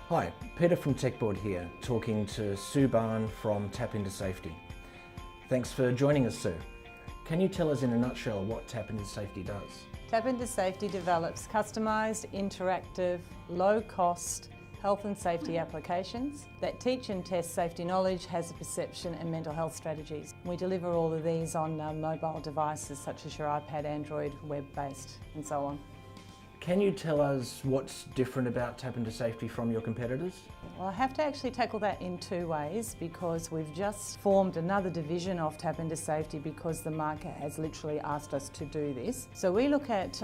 Hi, Peter from Techboard here, talking to Sue Bahn from Tap Into Safety. Thanks for joining us, Sue. Can you tell us in a nutshell what Tap Into Safety does? Tap Into Safety develops customised, interactive, low-cost health and safety applications that teach and test safety knowledge, hazard perception and mental health strategies. We deliver all of these on mobile devices such as your iPad, Android, web-based and so on. Can you tell us what's different about Tap Into Safety from your competitors? Well, I have to actually tackle that in two ways because we've just formed another division of Tap Into Safety because the market has literally asked us to do this. So we look at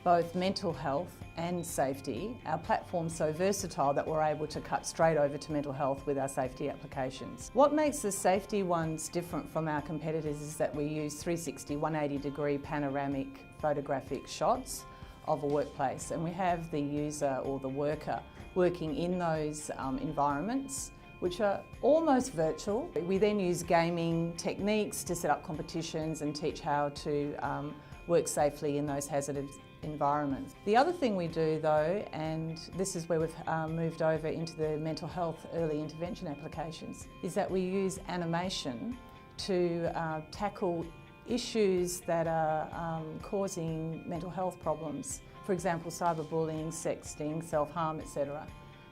both mental health and safety. Our platform's so versatile that we're able to cut straight over to mental health with our safety applications. What makes the safety ones different from our competitors is that we use 360, 180 degree panoramic photographic shots of a workplace, and we have the user or the worker working in those environments which are almost virtual. We then use gaming techniques to set up competitions and teach how to work safely in those hazardous environments. The other thing we do though, and this is where we've moved over into the mental health early intervention applications, is that we use animation to tackle issues that are causing mental health problems. For example, cyberbullying, sexting, self-harm, etc.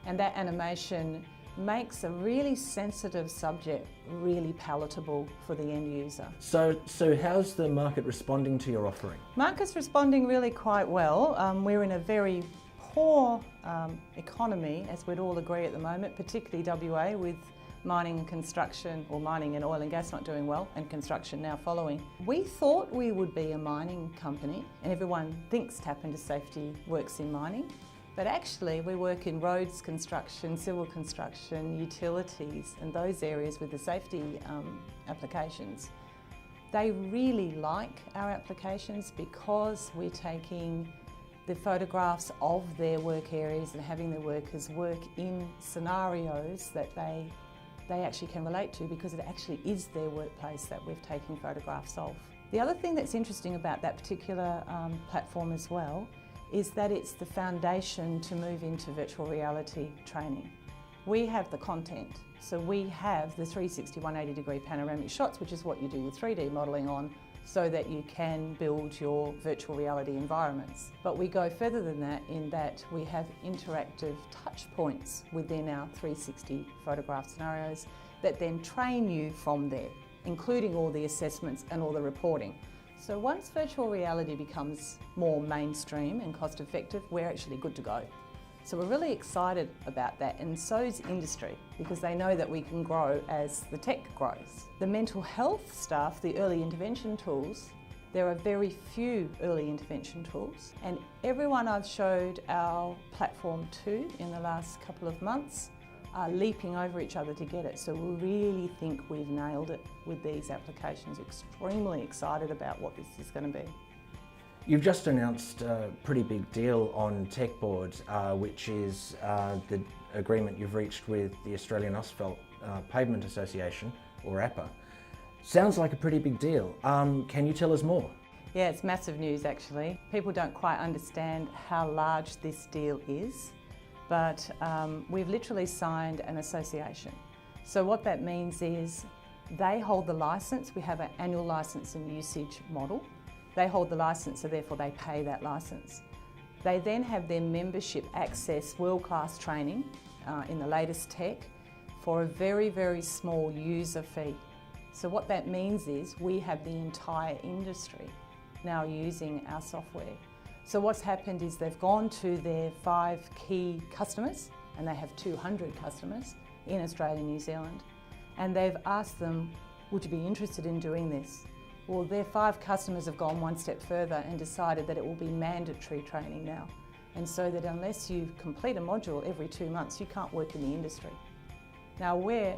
And that animation makes a really sensitive subject really palatable for the end user. So how's the market responding to your offering? Market's responding really quite well. We're in a very poor economy, as we'd all agree at the moment, particularly WA, with mining and construction, or mining and oil and gas not doing well, and construction now following. We thought we would be a mining company, and everyone thinks Tap Into Safety works in mining, but actually we work in roads construction, civil construction, utilities, and those areas with the safety applications. They really like our applications because we're taking the photographs of their work areas and having their workers work in scenarios that they actually can relate to, because it actually is their workplace that we've taken photographs of. The other thing that's interesting about that particular platform as well is that it's the foundation to move into virtual reality training. We have the content, so we have the 360, 180 degree panoramic shots, which is what you do your 3D modelling on, so that you can build your virtual reality environments. But we go further than that in that we have interactive touch points within our 360 photograph scenarios that then train you from there, including all the assessments and all the reporting. So once virtual reality becomes more mainstream and cost effective, we're actually good to go. So we're really excited about that, and so's industry, because they know that we can grow as the tech grows. The mental health stuff, the early intervention tools, there are very few early intervention tools, and everyone I've showed our platform to in the last couple of months are leaping over each other to get it. So we really think we've nailed it with these applications. Extremely excited about what this is going to be. You've just announced a pretty big deal on Techboard, which is the agreement you've reached with the Australian Asphalt Pavement Association, or APA. Sounds like a pretty big deal. Can you tell us more? Yeah, it's massive news actually. People don't quite understand how large this deal is, but we've literally signed an association. So what that means is they hold the licence. We have an annual licence and usage model. They hold the licence, so therefore they pay that licence. They then have their membership access world-class training in the latest tech for a very, very small user fee. So what that means is we have the entire industry now using our software. So what's happened is they've gone to their 5 key customers, and they have 200 customers in Australia and New Zealand, and they've asked them, would you be interested in doing this? Well, their 5 customers have gone one step further and decided that it will be mandatory training now. And so that unless you complete a module every 2 months, you can't work in the industry. Now, we're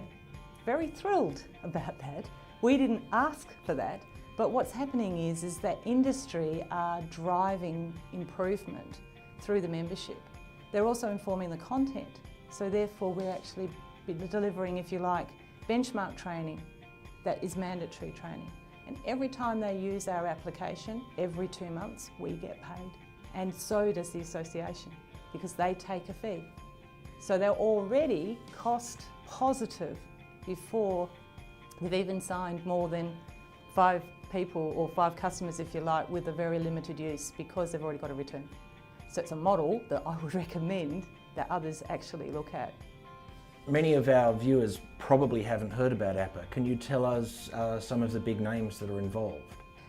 very thrilled about that. We didn't ask for that, but what's happening is that industry are driving improvement through the membership. They're also informing the content. So therefore, we're actually delivering, if you like, benchmark training that is mandatory training. And every time they use our application, every 2 months, we get paid. And so does the association, because they take a fee. So they're already cost positive before they've even signed more than 5 people or 5 customers, if you like, with a very limited use, because they've already got a return. So it's a model that I would recommend that others actually look at. Many of our viewers probably haven't heard about APA. Can you tell us some of the big names that are involved?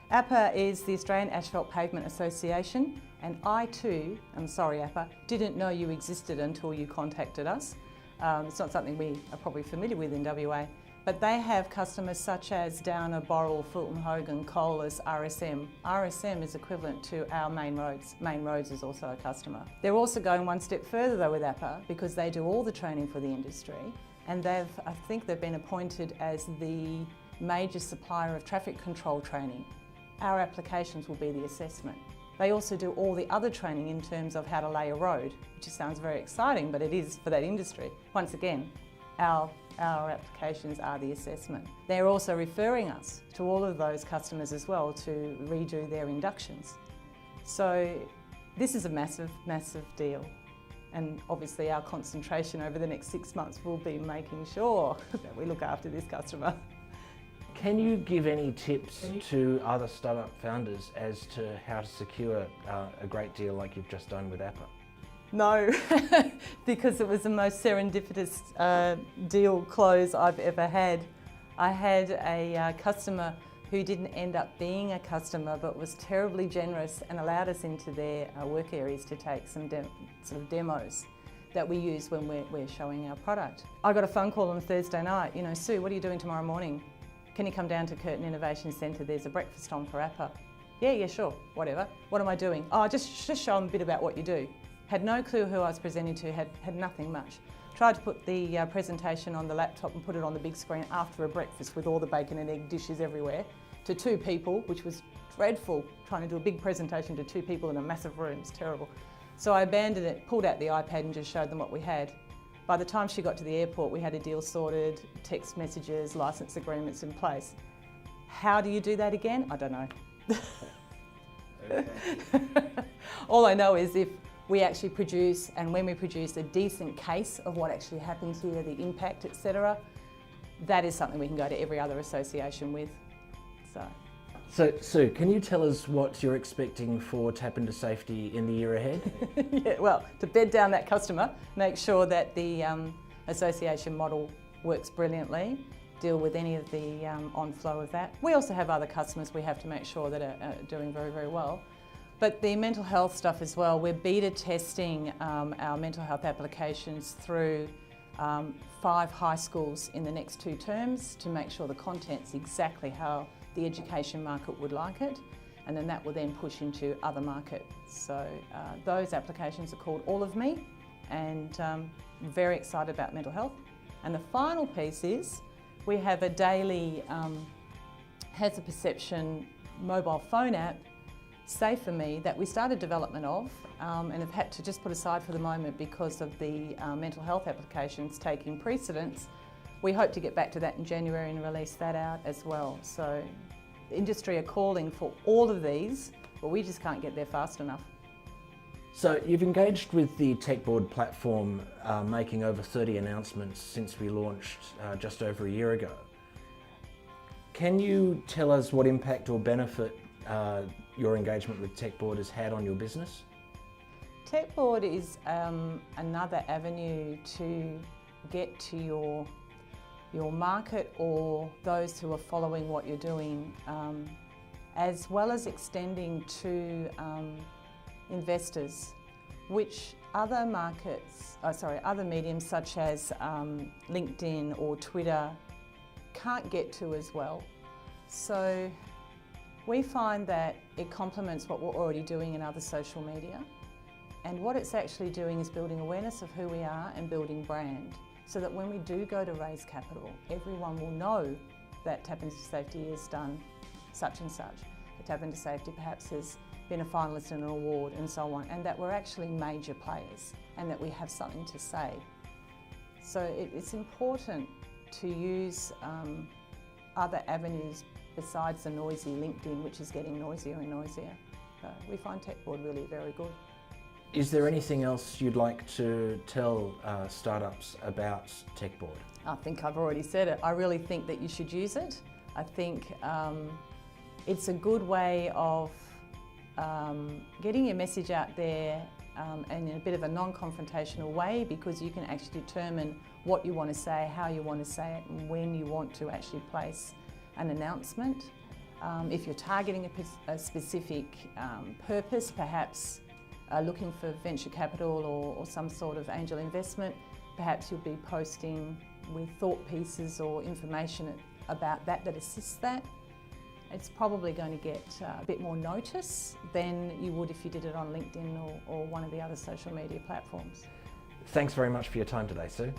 APA is the Australian Asphalt Pavement Association, and I too, I'm sorry APA, didn't know you existed until you contacted us. It's not something we are probably familiar with in WA, but they have customers such as Downer, Borrell, Fulton Hogan, Colas, RSM. RSM is equivalent to our Main Roads. Main Roads is also a customer. They're also going one step further though with APA, because they do all the training for the industry, and I think they've been appointed as the major supplier of traffic control training. Our applications will be the assessment. They also do all the other training in terms of how to lay a road, which just sounds very exciting, but it is for that industry. Once again, our applications are the assessment. They're also referring us to all of those customers as well to redo their inductions. So this is a massive, massive deal. And obviously our concentration over the next 6 months will be making sure that we look after this customer. Can you give any tips to other startup founders as to how to secure a great deal like you've just done with APA? No, because it was the most serendipitous deal close I've ever had. I had a customer who didn't end up being a customer but was terribly generous and allowed us into their work areas to take some sort of demos that we use when we're showing our product. I got a phone call on Thursday night, you know, Sue, what are you doing tomorrow morning? Can you come down to Curtin Innovation Centre? There's a breakfast on for APA. Yeah, sure, whatever. What am I doing? Oh, just show them a bit about what you do. Had no clue who I was presenting to, had nothing much. Tried to put the presentation on the laptop and put it on the big screen after a breakfast with all the bacon and egg dishes everywhere to 2 people, which was dreadful, trying to do a big presentation to 2 people in a massive room. It's terrible. So I abandoned it, pulled out the iPad and just showed them what we had. By the time she got to the airport, we had a deal sorted, text messages, license agreements in place. How do you do that again? I don't know. All I know is if we actually produce, and when we produce a decent case of what actually happens here, the impact, etc., that is something we can go to every other association with. So Sue, can you tell us what you're expecting for Tap Into Safety in the year ahead? Yeah, well, to bed down that customer, make sure that the association model works brilliantly, deal with any of the on-flow of that. We also have other customers we have to make sure that are doing very, very well. But the mental health stuff as well, we're beta testing our mental health applications through 5 high schools in the next 2 terms to make sure the content's exactly how the education market would like it, and then that will then push into other markets. So those applications are called All of Me, and very excited about mental health. And the final piece is we have a daily hazard perception mobile phone app, Safe For Me, that we started development of and have had to just put aside for the moment because of the mental health applications taking precedence. We hope to get back to that in January and release that out as well. So the industry are calling for all of these, but we just can't get there fast enough. So you've engaged with the Techboard platform, making over 30 announcements since we launched just over a year ago. Can you tell us what impact or benefit your engagement with Techboard has had on your business? Techboard is another avenue to get to your market or those who are following what you're doing, as well as extending to investors, which other other mediums such as LinkedIn or Twitter can't get to as well. So we find that it complements what we're already doing in other social media, and what it's actually doing is building awareness of who we are and building brand, so that when we do go to raise capital, everyone will know that Tap Into Safety has done such and such, that Tap Into Safety perhaps has been a finalist in an award and so on, and that we're actually major players and that we have something to say. So it's important to use other avenues besides the noisy LinkedIn, which is getting noisier and noisier. So we find Techboard really very good. Is there anything else you'd like to tell startups about Techboard? I think I've already said it. I really think that you should use it. I think it's a good way of getting your message out there in a bit of a non-confrontational way, because you can actually determine what you want to say, how you want to say it, and when you want to actually place an announcement. If you're targeting a specific purpose, perhaps looking for venture capital or some sort of angel investment, perhaps you'll be posting with thought pieces or information about that assists that. It's probably going to get a bit more notice than you would if you did it on LinkedIn or one of the other social media platforms. Thanks very much for your time today, Sue.